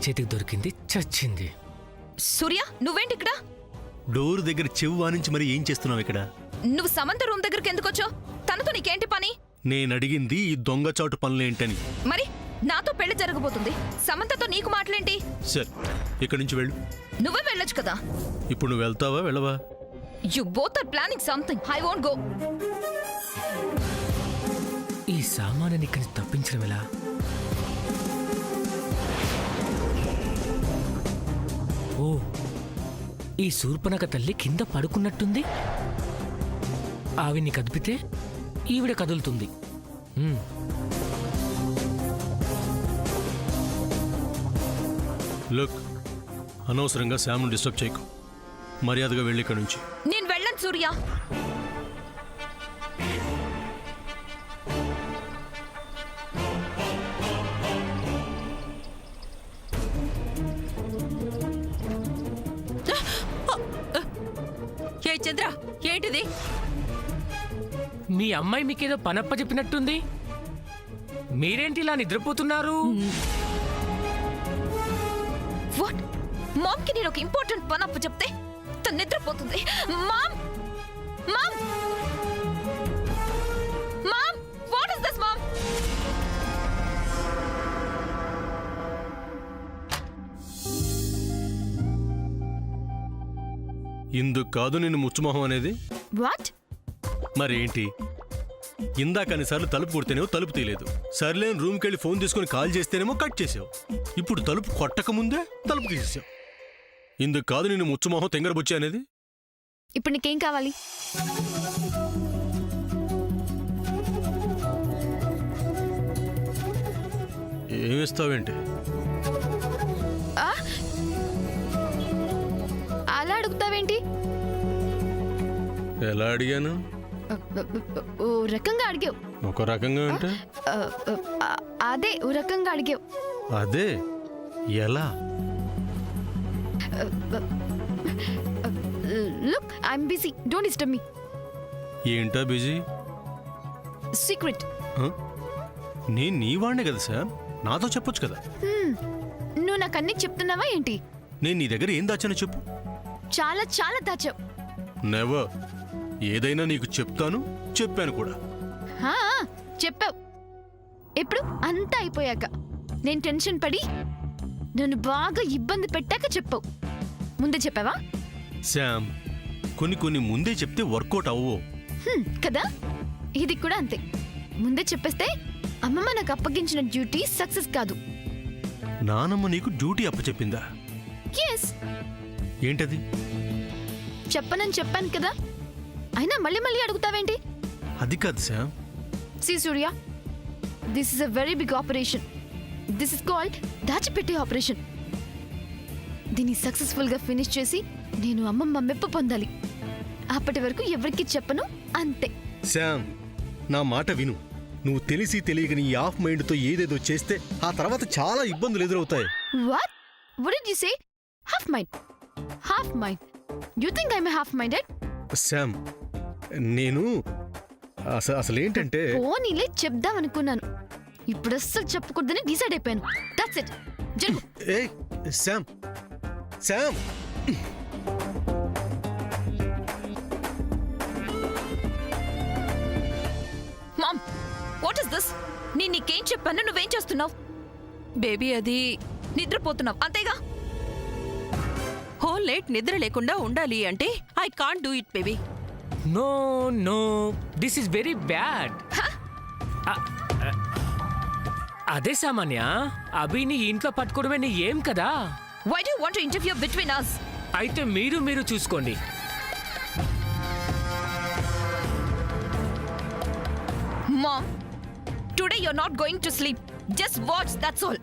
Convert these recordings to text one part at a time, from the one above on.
చేతికి దొరికింది, చచ్చింది. సూర్య, నువ్వేంటి ఇక్కడ? డోర్ దగ్గర చెవు వానించి మరి ఏం చేస్తున్నావు ఇక్కడ? నువ్వు సమంత రూమ్ దగ్గరికి ఎందుకు వచ్చావు? తనతో నీకేంటి పని? నేనడిగింది ఈ దొంగచాటు పనులేంటని. మరి నాతో పెళ్లి జరగబోతుంది, సమంతతో నీకు మాటలేంటి? సరే, ఇక్కడి నుంచి వెళ్ళు. నువ్వే వెళ్ళొచ్చు కదా. ఇప్పుడు నువ్వు వెళ్తావా వెళ్ళవా? You both are planning something. I won't go. ఈ సామాన్ని ఇక్కడి నుంచి తప్పించడం ఎలా? ఓ, ఈ శూర్పణఖ తల్లి కింద పడుకున్నట్టుంది. ఆవిడ్ని కదిపితే ఈవిడ కదులుతుంది. లుక్, అనవసరంగా శామ్ను డిస్టర్బ్ చేయకు. మర్యాదగా వెళ్ళి ఇక్కడి నుంచి. నేను వెళ్ళను సూర్య. ఏ చంద్ర, ఏంటిది? మీ అమ్మాయి మీకేదో పనప్ప చెప్పినట్టుంది. మీరేంటి ఇలా నిద్రపోతున్నారు? వాట్? మామ్ కి నేను ఒక ఇంపార్టెంట్ పని అప్పు చెప్తే తను నిద్రపోతుంది. Mom, mom, mom, what is this mom? ఇందుకు కాదు నిన్ను ముచ్చుమొహం అనేది. వాట్? మరేంటి? ఇందాకనిసార్లు తలుపు కొడితేనేమో తలుపు తీయలేదు. సర్లేని రూమ్కి వెళ్ళి ఫోన్ తీసుకొని కాల్ చేస్తేనేమో కట్ చేసావు. ఇప్పుడు తలుపు కొట్టక ముందే తలుపు తీసేసావు. ఇందుకు కాదు నిన్ను ముచ్చుమొహం తెంగరబుచ్చి అనేది. ఇప్పుడు నీకేం కావాలి? ఏమిస్తావేంటి? అలా అడుగుతావేంటి? ఎలా అడిగాను? ఓ రకంగా అడిగావు. ఒక రకంగా అంటే? అదే ఓ రకంగా అడిగావు. అదే ఎలా? Look, I'm busy, don't disturb me. ఏంటా బిజీ? సీక్రెట్. నేను నీ వాడినే కదా సార్, నాతో చెప్పొచ్చు కదా. నువ్వు నాకు అన్ని చెప్తున్నావా ఏంటి? నేను నీ దగ్గర ఏం దాచానో చెప్పు. చాలా చాలా దాచావు. నెవర్. ఏదైనా నీకు చెప్తాను, చెప్పాను కూడా. చెప్పావు. ఎప్పుడు? అంతా అయిపోయాక, నేను టెన్షన్ పడి నన్ను బాగా ఇబ్బంది పెట్టాక చెప్పావు. ముందే చెప్పావా? శామ్, కొన్ని ముందే చెప్తే వర్కౌట్ అవ్వవు కదా. ఇది కూడా అంతే. ముందే చెప్పేస్తే అమ్మమ్మ నాకు అప్పగించిన డ్యూటీ సక్సెస్ కాదు. నానమ్మ నీకు డ్యూటీ అప్పచెప్పిందా? ఎస్. ఏంటది? చెప్పనని చెప్పాను కదా, అయినా మళ్ళీ మళ్ళీ అడుగుతావేంటి? అది కాదు Sam. See Surya, this is a very big operation. This is called దాచిపెట్టే ఆపరేషన్. దీన్ని సక్సెస్ఫుల్ గా ఫినిష్ చేసి నేను అమ్మమ్మ మెప్పు పొందాలి. అప్పటి వరకు ఎవరికి చెప్పను, అంతే. శామ్, నా మాట విను. నువ్వు తెలిసి తెలియక నీ ఆఫ్ మైండ్తో ఏదేదో చేస్తే ఆ తర్వాత చాలా ఇబ్బందులు ఎదురవుతాయి. What? What did you say? Half mind? Half mind? You think I am half minded? Sam, నేను అసలేంటంటే పోనీలే చెప్దాం అనుకున్నాను. ఇప్పుడు అస్సలు చెప్పకూడదని డిసైడ్ అయిపోయాను. That's it. జరుగు. ఏయ్ Sam, Sam. Mom, what is this? నేను నీకేం చెప్పాను, నువ్వేం చేస్తున్నావు? బేబీ, అది నిద్రపోతున్నావు అంతేగా. హోల్ నైట్ నిద్ర లేకుండా ఉండాలి అంటే I can't do it baby. No no, this is very bad. అదే సామాన్య, అభిని ఇంట్లో పట్టుకోవడమే నీ ఏం కదా. Why do you want to interfere between us? అయితే మీరు చూసుకోండి. Mom, today you're not going to sleep. Just watch, that's all.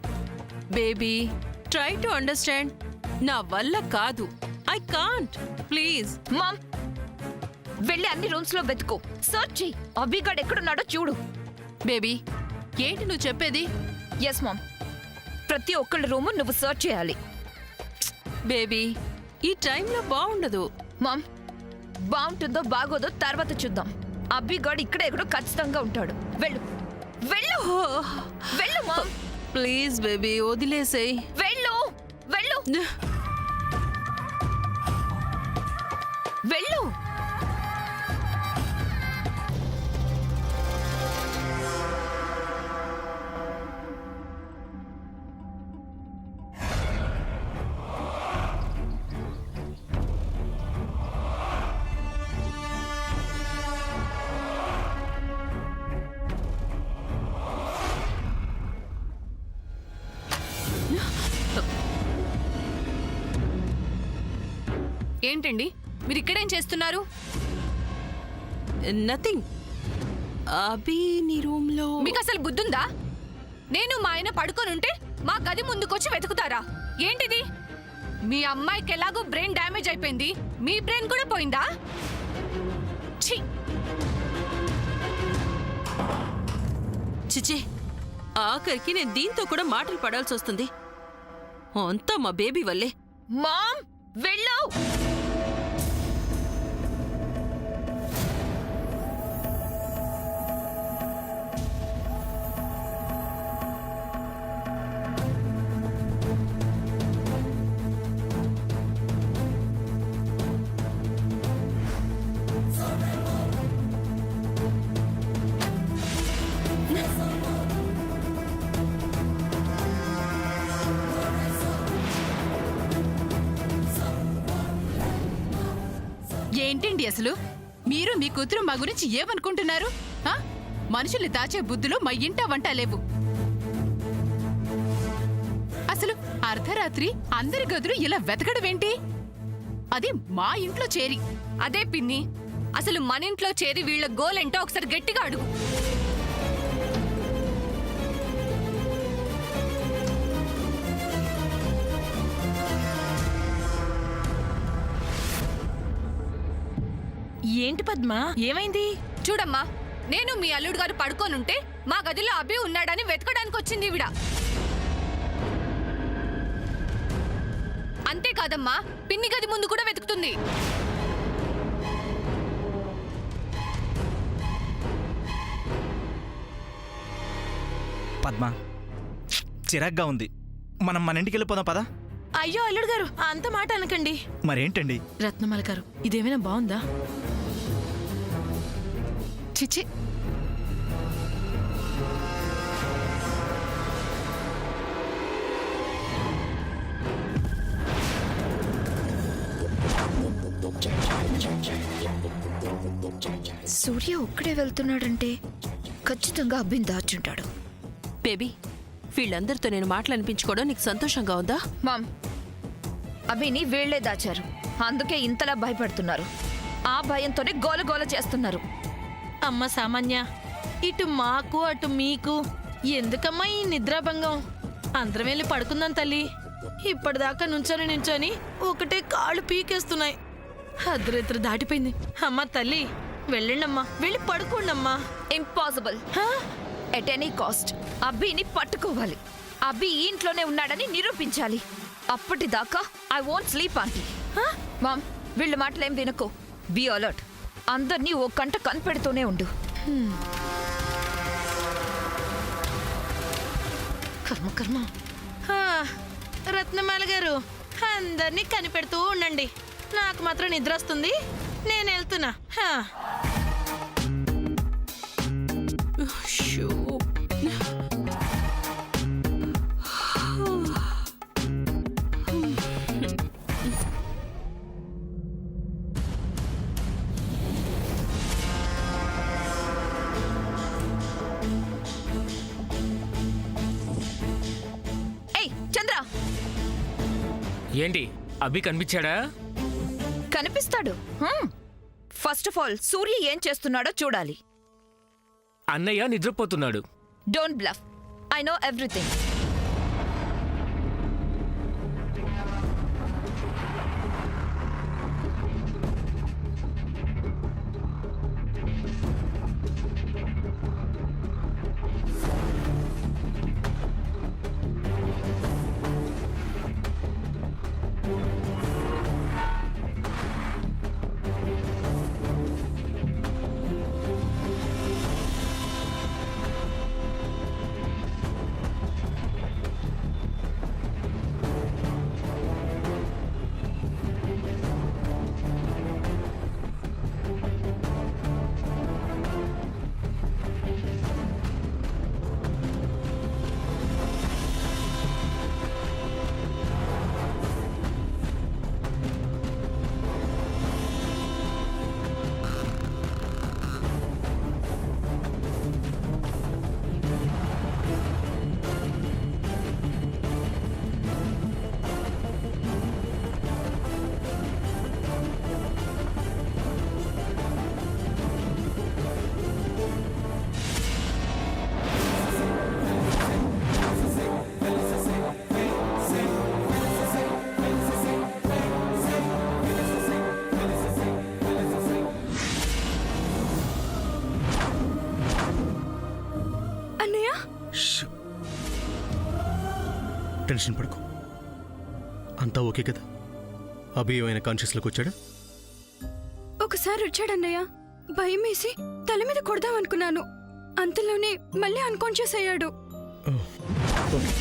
Baby, try to understand. నా వల్ల కాదు. I can't. ప్లీజ్. Mom, వెళ్ళి అన్ని రూమ్స్ లో వెతుకో. సర్చ్ చెయ్యి. అభిగాడు ఎక్కడున్నాడో చూడు. బేబీ, ఏంటి నువ్వు చెప్పేది? ఎస్ మామ్, ప్రతి ఒక్కళ్ళ రూము నువ్వు సర్చ్ చేయాలి. బేబీ, ఈ టైంలో బాగుండదు. మామ్, బాగుంటుందో బాగోదో తర్వాత చూద్దాం. అభిగాడు ఇక్కడ ఎక్కడో ఖచ్చితంగా ఉంటాడు. వెళ్ళు వెళ్ళు వెళ్ళు మామ్. Please baby, వదిలేసేయ్. వెళ్ళు. వెళ్ళు. ఏంటండి మీరు ఇక్కడేం చేస్తున్నారు? నథింగ్. అభి నీ రూమ్ లో మీకు అసలు బుద్ధుందా? నేను మా ఆయన పడుకొని ఉంటే మా గది ముందుకొచ్చి వెతుకుతారా? ఏంటిది? మీ అమ్మాయికి ఎలాగో బ్రెయిన్ డ్యామేజ్ అయిపోయింది, మీ బ్రెయిన్ కూడా పోయిందా? ఛీ! చిచి, ఆఖరికి నేను దీంతో కూడా మాటలు పడాల్సి వస్తుంది. అంతా మా బేబీ వల్లే. మామ్, వెళ్ళు. ఏంటండి అసలు మీరు మీ కూతురు మా గురించి ఏమనుకుంటున్నారు? ఆ? మనుషుల్ని దాచే బుద్ధులు మా ఇంట వంట లేవు. అసలు అర్ధరాత్రి అందరి గదులు ఇలా వెతకడం ఏంటి? అది మా ఇంట్లో చేరి. అదే పిన్ని, అసలు మన ఇంట్లో చేరి వీళ్ళ గోలేంటో ఒకసారి గట్టిగా అడుగు. ఏంటి పద్మా, ఏమైంది? చూడమ్మా, నేను మీ అల్లుడు గారు పడుకోనుంటే మా గదిలో అభి ఉన్నాడని వెతకడానికి వచ్చింది ఈవిడ. అంతేకాదమ్మా, పిన్ని గది ముందు కూడా వెతుకుతుంది. పద్మ, చిరాగ్గా ఉంది. మనం మన ఇంటికి వెళ్ళిపోదాం పదా. అయ్యో అల్లుడు గారు, అంత మాట అనకండి. మరేంటండి? రత్నమాల గారు, ఇదేమైనా బాగుందా? చిచి, సూర్య ఒక్కడే వెళ్తున్నాడంటే ఖచ్చితంగా అబ్బిని దాచుంటాడు. బేబీ, వీళ్ళందరితో నేను మాటలనిపించుకోవడం నీకు సంతోషంగా ఉందా? మామ్, అభిని వీళ్లే దాచారు, అందుకే ఇంతలా భయపడుతున్నారు. ఆ భయంతోనే గోల చేస్తున్నారు. అమ్మ సామాన్య, ఇటు మాకు అటు మీకు ఎందుకమ్మా ఈ నిద్రాభంగం? అందరం వెళ్ళి పడుకుందాం తల్లి. ఇప్పటిదాకా నుంచొని ఒకటే కాళ్ళు పీకేస్తున్నాయి. అర్ధరాత్రి దాటిపోయింది. అమ్మా తల్లి, వెళ్ళండమ్మా, వెళ్ళి పడుకోండమ్మా. ఇంపాసిబుల్. ఎట్ ఎనీ కాస్ట్ అభిని పట్టుకోవాలి. అభి ఈ ఇంట్లోనే ఉన్నాడని నిరూపించాలి. అప్పటిదాకా I won't sleep aunty. Mom, వీళ్ళ మాటలేం వినకు. Be alert. అందరినీ ఓ కంట కనిపెడుతూనే ఉండు. కర్మ. రత్నమాల గారు, అందరినీ కనిపెడుతూ ఉండండి. నాకు మాత్రం నిద్ర వస్తుంది, నేను వెళ్తున్నా. షూ. ఏయ్ చంద్ర, ఏంటి అభి కనిపించాడా? కనిపిస్తాడు. ఫస్ట్ ఆఫ్ ఆల్ సూర్య ఏం చేస్తున్నాడో చూడాలి. అన్నయ్య నిద్రపోతున్నాడు. Don't bluff. I know everything. Tension పడుకో. అంతా ఓకే కదా? అభి ఏమైనా కాన్షియస్లోకి వచ్చాడా? ఒకసారి వచ్చాడన్నయ్య, భయం వేసి తల మీద కొడదాం అనుకున్నాను. అంతలోనే మళ్ళీ అన్కాన్షియస్ అయ్యాడు. ఓకే.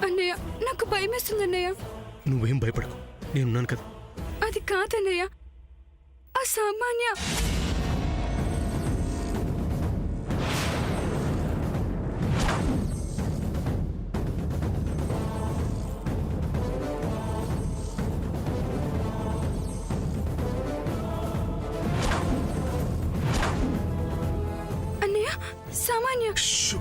అన్నయ్య, నాకు భయం వేస్తుంది అన్నయ్య. నువ్వేం భయపడకు, నేనున్నాను కదా. అది కాదన్నయ్య, ఆ సామాన్య అన్నయ్య, సామాన్య షూ.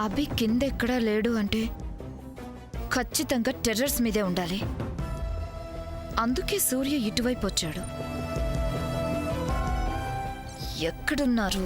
అభి కింద ఎక్కడా లేడు అంటే ఖచ్చితంగా టెర్రస్ మీదే ఉండాలి. అందుకే సూర్య ఇటువైపు వచ్చాడు. ఎక్కడున్నారు?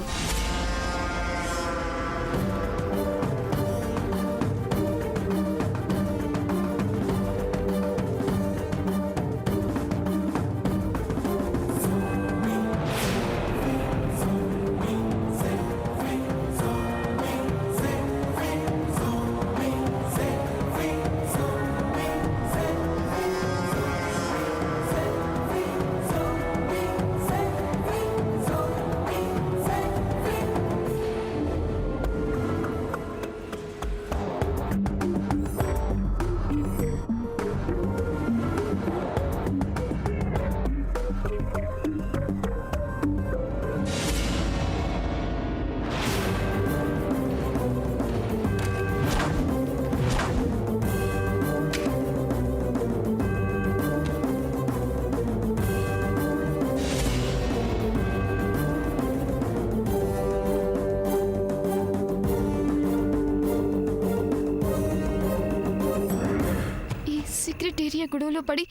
సీక్రెట్ ఏరియా గొడవలో పడి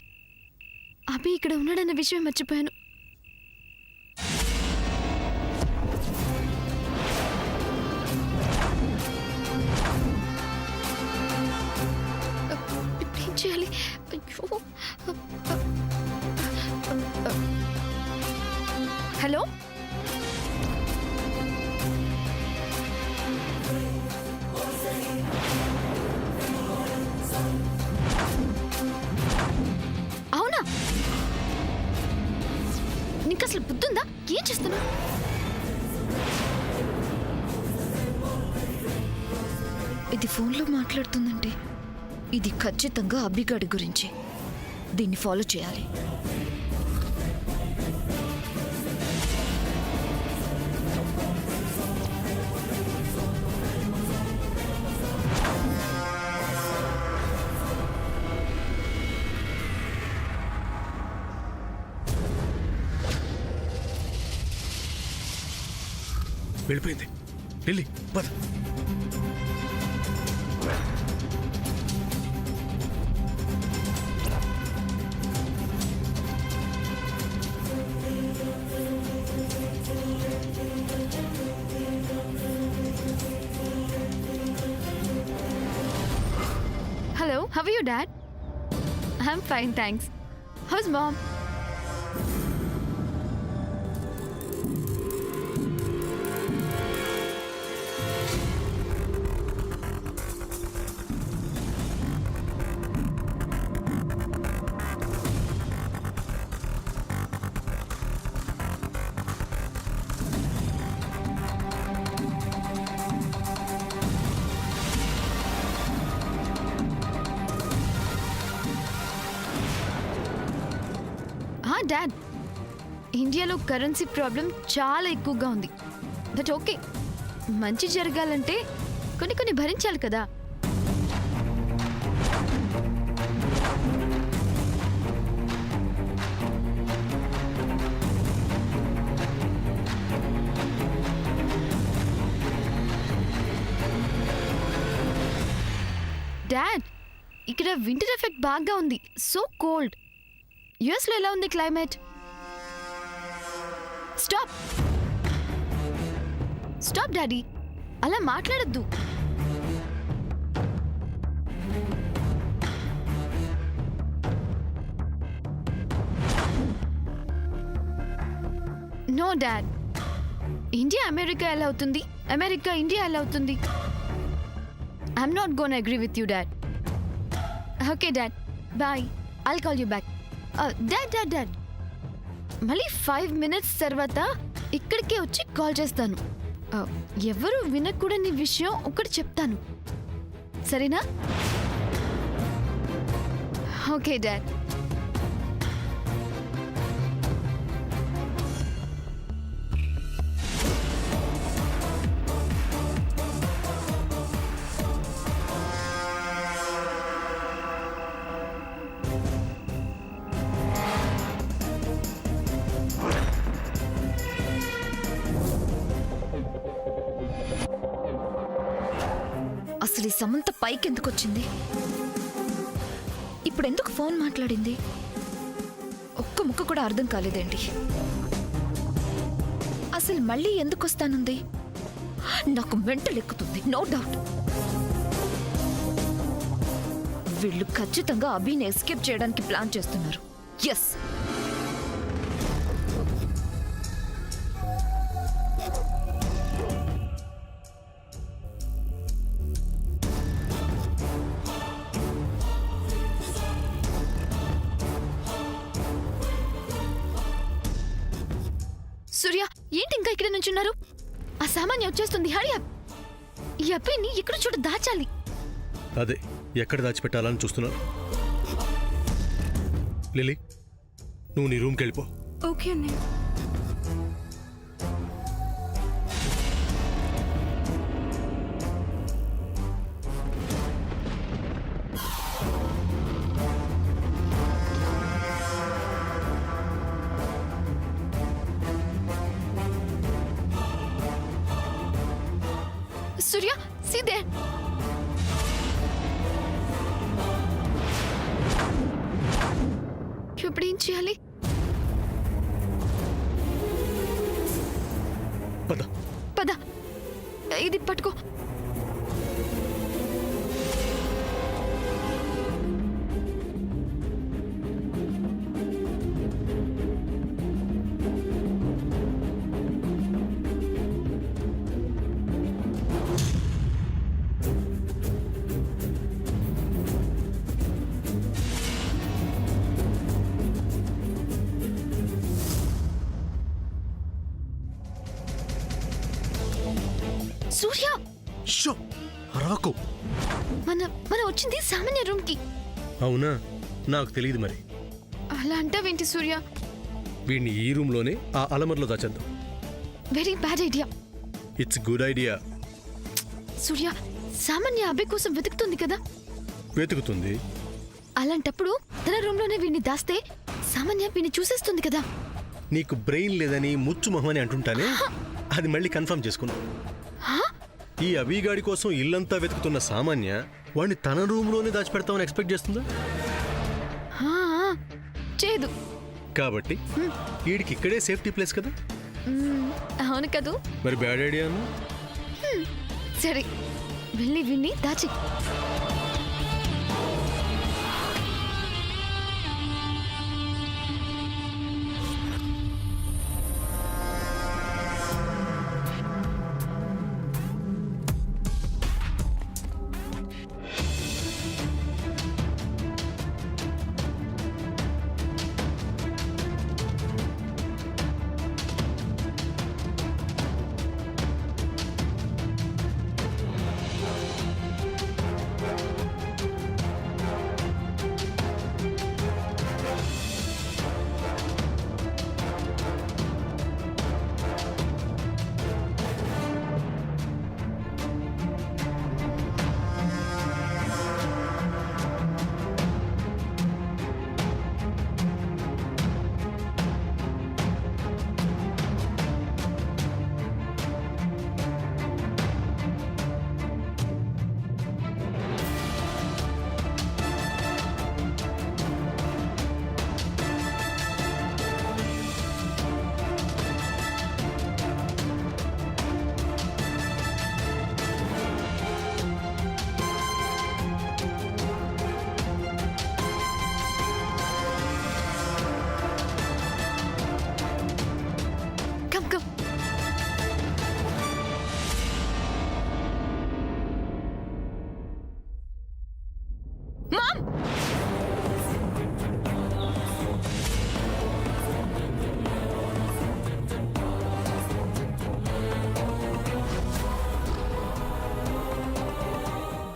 అభి ఇక్కడ ఉన్నాడన్న విషయం మర్చిపోయాను. ఇప్పుడేం చేయాలి? అయ్యో. హలో, అవునా? నీకు అసలు బుద్ధుందా? ఏం చేస్తున్నావు? ఇది ఫోన్లో మాట్లాడుతుందంటే ఇది ఖచ్చితంగా అబ్బిగాడి గురించి. దీన్ని ఫాలో చేయాలి. వెళ్ళిపోయింది. లిల్లీ పద. Hello, how are you, Dad? I'm fine, thanks. How's Mom? Dad, ఇండియాలో కరెన్సీ ప్రాబ్లం చాలా ఎక్కువగా ఉంది. బట్ ఓకే, మంచి జరగాలంటే కొన్ని భరించాలి కదా. డాడ్, ఇక్కడ వింటర్ ఎఫెక్ట్ బాగా ఉంది. So cold. యుఎస్లో ఎలా ఉంది క్లైమేట్? స్టాప్ స్టాప్ డాడీ, అలా మాట్లాడద్దు. నో డాడ్, ఇండియా అమెరికా ఎలా అవుతుంది, అమెరికా ఇండియా ఎలా అవుతుంది? I'm not gonna agree with you dad. Okay dad, bye. I'll call you back. Dad dad dad, మళ్ళీ 5 minutes తర్వాత ఇక్కడికే వచ్చి కాల్ చేస్తాను. ఎవరు వినకూడని విషయం ఒకటి చెప్తాను, సరేనా? Okay dad. అసలు ఈ సమంత పైకి ఎందుకు వచ్చింది? ఇప్పుడు ఎందుకు ఫోన్ మాట్లాడింది? ఒక్క ముక్క కూడా అర్థం కాలేదేంటి? అసలు మళ్ళీ ఎందుకు వస్తానుంది? నాకు మెంటల్ ఎక్కుతుంది, నో డౌట్. వీళ్ళు ఖచ్చితంగా అభిని ఎస్కేప్ చేయడానికి ప్లాన్ చేస్తున్నారు. ఎస్, సూర్య, ఏంటి ఇంకా ఇక్కడ నుంచున్నారు? ఆ సామాన్య వచ్చేస్తుంది, హరి అప్. ఈ అబ్బాయిని ఎక్కడ చోట దాచాలి. అదే ఎక్కడ దాచిపెట్టాలని చూస్తున్నాను. లిలీ, నువ్వు నీ రూమ్కి వెళ్ళిపో. ఓకే అన్నయ్య. సూర్య, see there. ఇప్పుడు ఏం చేయాలి? పద పద, ఇది పట్టుకో. సూర్య, షో అరవకు. మన వచ్చింది సామాన్య రూమ్ కి. అవునా? నాకు తెలియదు మరి. అలా అంటావేంటి సూర్య? వీడిని ఈ రూమ్లోనే ఆ అలమర్లో దాచేద్దాం. Very bad idea. It's good idea. Surya, సామాన్య అబ్బాయి కోసం వెతుకుతుంది కదా. వెతుకుతుంది. అలాంటప్పుడు తన రూమ్ లోనే వీడిని దాస్తే సామాన్య వీడిని చూసేస్తుంది కదా. నీకు బ్రెయిన్ లేదని ముచ్చు మొహం అని అంటుంటానే, అది మళ్ళీ కన్ఫర్మ్ చేసుకున్నావు. ఈ అభిగాడి కోసం ఇల్లంతా వెతుకుతున్న సామాన్య వాడిని తన రూమ్లోనే దాచిపెడతామని ఎక్స్పెక్ట్ చేస్తుందా? చేయదు. కాబట్టి వీడికి ఇక్కడే సేఫ్టీ ప్లేస్ కదా. అవును కదూ. మరి బ్యాడ్ ఐడియా. సరే, వెళ్ళి విన్ని దాచి.